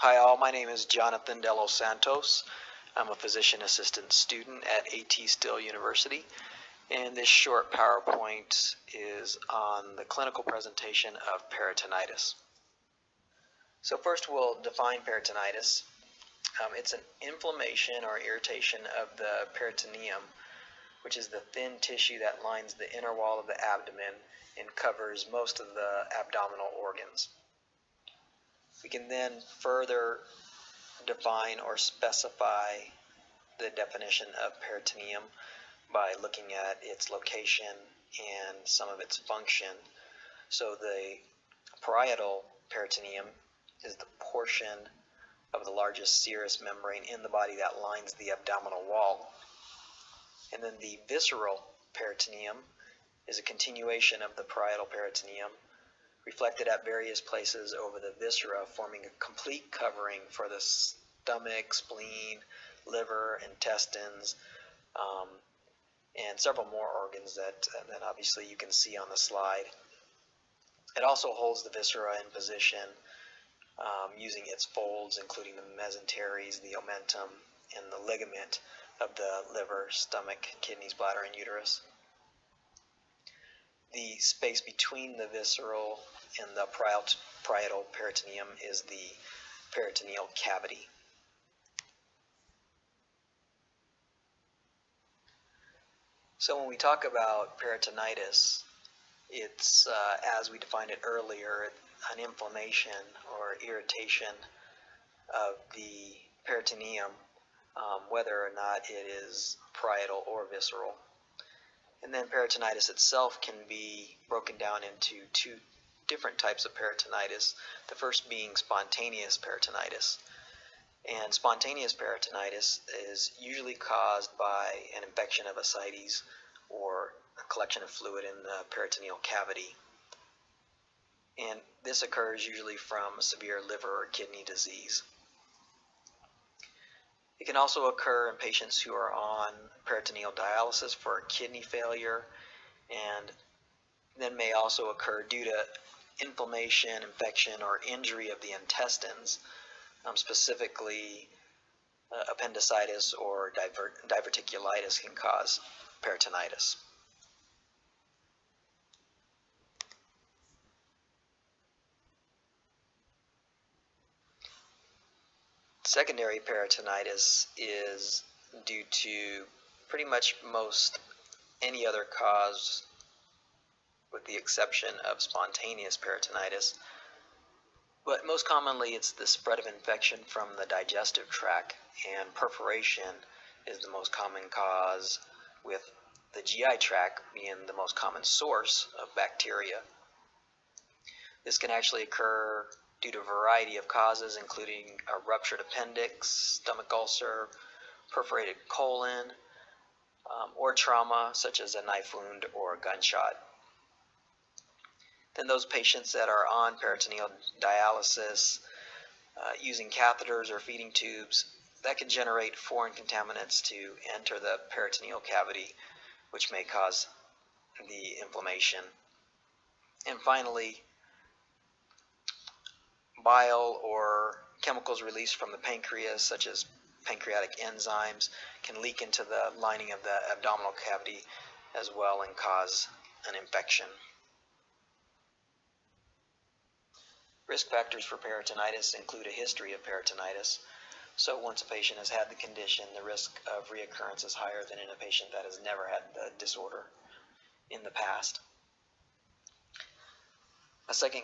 Hi all, my name is Jonathan De Los Santos. I'm a physician assistant student at A.T. Still University, and this short PowerPoint is on the clinical presentation of peritonitis. So first we'll define peritonitis. It's an inflammation or irritation of the peritoneum, which is the thin tissue that lines the inner wall of the abdomen and covers most of the abdominal organs. We can then further define or specify the definition of peritoneum by looking at its location and some of its function. So the parietal peritoneum is the portion of the largest serous membrane in the body that lines the abdominal wall. And then the visceral peritoneum is a continuation of the parietal peritoneum, reflected at various places over the viscera, forming a complete covering for the stomach, spleen, liver, intestines, and several more organs that obviously you can see on the slide. It also holds the viscera in position using its folds, including the mesenteries, the omentum, and the ligament of the liver, stomach, kidneys, bladder, and uterus. The space between the visceral and the parietal peritoneum is the peritoneal cavity. So when we talk about peritonitis, it's, as we defined it earlier, an inflammation or irritation of the peritoneum, whether or not it is parietal or visceral. And then peritonitis itself can be broken down into two different types of peritonitis, the first being spontaneous peritonitis. And spontaneous peritonitis is usually caused by an infection of ascites or a collection of fluid in the peritoneal cavity. And this occurs usually from a severe liver or kidney disease. It can also occur in patients who are on peritoneal dialysis for kidney failure, and then may also occur due to inflammation, infection, or injury of the intestines, specifically appendicitis or diverticulitis can cause peritonitis. Secondary peritonitis is due to pretty much most any other cause, with the exception of spontaneous peritonitis. But most commonly it's the spread of infection from the digestive tract, and perforation is the most common cause, with the GI tract being the most common source of bacteria. This can actually occur due to a variety of causes, including a ruptured appendix, stomach ulcer, perforated colon, or trauma such as a knife wound or a gunshot. Then those patients that are on peritoneal dialysis using catheters or feeding tubes, that can generate foreign contaminants to enter the peritoneal cavity, which may cause the inflammation. And finally, bile or chemicals released from the pancreas, such as pancreatic enzymes, can leak into the lining of the abdominal cavity as well and cause an infection. Risk factors for peritonitis include a history of peritonitis. So once a patient has had the condition, the risk of reoccurrence is higher than in a patient that has never had the disorder in the past. A second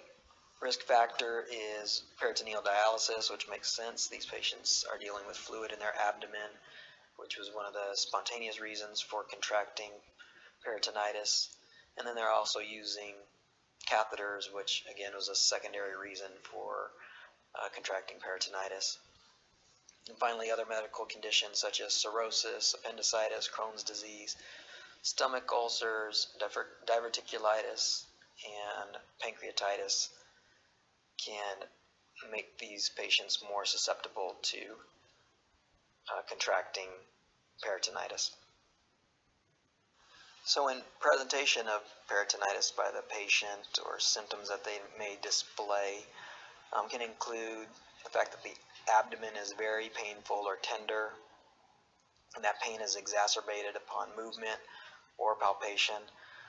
risk factor is peritoneal dialysis, which makes sense. These patients are dealing with fluid in their abdomen, which was one of the spontaneous reasons for contracting peritonitis. And then they're also using catheters, which again was a secondary reason for contracting peritonitis. And finally, other medical conditions such as cirrhosis, appendicitis, Crohn's disease, stomach ulcers, diverticulitis, and pancreatitis can make these patients more susceptible to contracting peritonitis. So in presentation of peritonitis by the patient, or symptoms that they may display, can include the fact that the abdomen is very painful or tender, and that pain is exacerbated upon movement or palpation.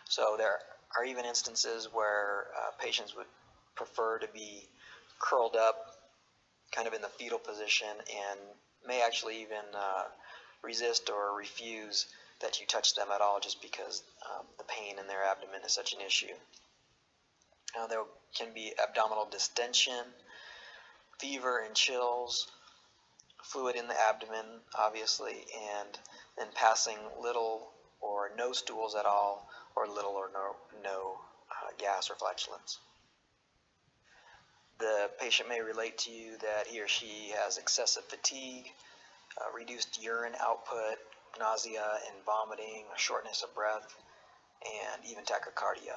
So there are even instances where patients would prefer to be curled up kind of in the fetal position and may actually even resist or refuse that you touch them at all just because the pain in their abdomen is such an issue. Now there can be abdominal distension, fever and chills, fluid in the abdomen obviously, and then passing little or no stools at all, or little or no gas or flatulence. The patient may relate to you that he or she has excessive fatigue, reduced urine output, nausea and vomiting, shortness of breath, and even tachycardia.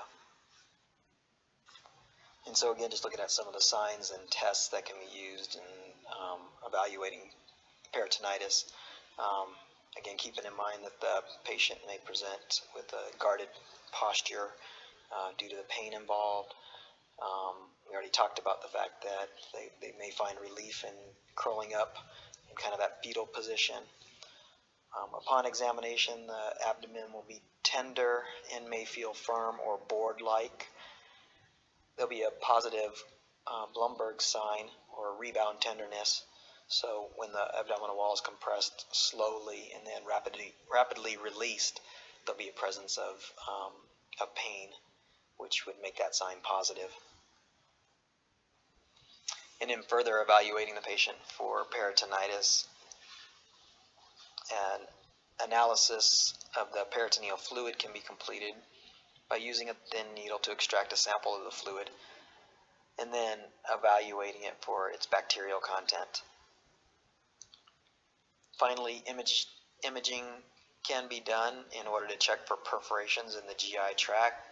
And so again, just looking at some of the signs and tests that can be used in evaluating peritonitis. Again, keeping in mind that the patient may present with a guarded posture due to the pain involved. We already talked about the fact that they may find relief in curling up in kind of that fetal position. Upon examination, the abdomen will be tender and may feel firm or board-like. There'll be a positive Blumberg sign or rebound tenderness. So when the abdominal wall is compressed slowly and then rapidly released, there'll be a presence of pain, which would make that sign positive. And in further evaluating the patient for peritonitis, an analysis of the peritoneal fluid can be completed by using a thin needle to extract a sample of the fluid and then evaluating it for its bacterial content. Finally, imaging can be done in order to check for perforations in the GI tract.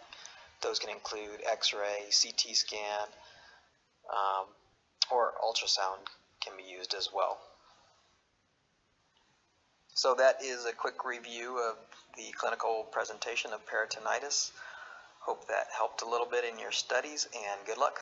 Those can include X-ray, CT scan, or ultrasound can be used as well. So that is a quick review of the clinical presentation of peritonitis. Hope that helped a little bit in your studies, and good luck.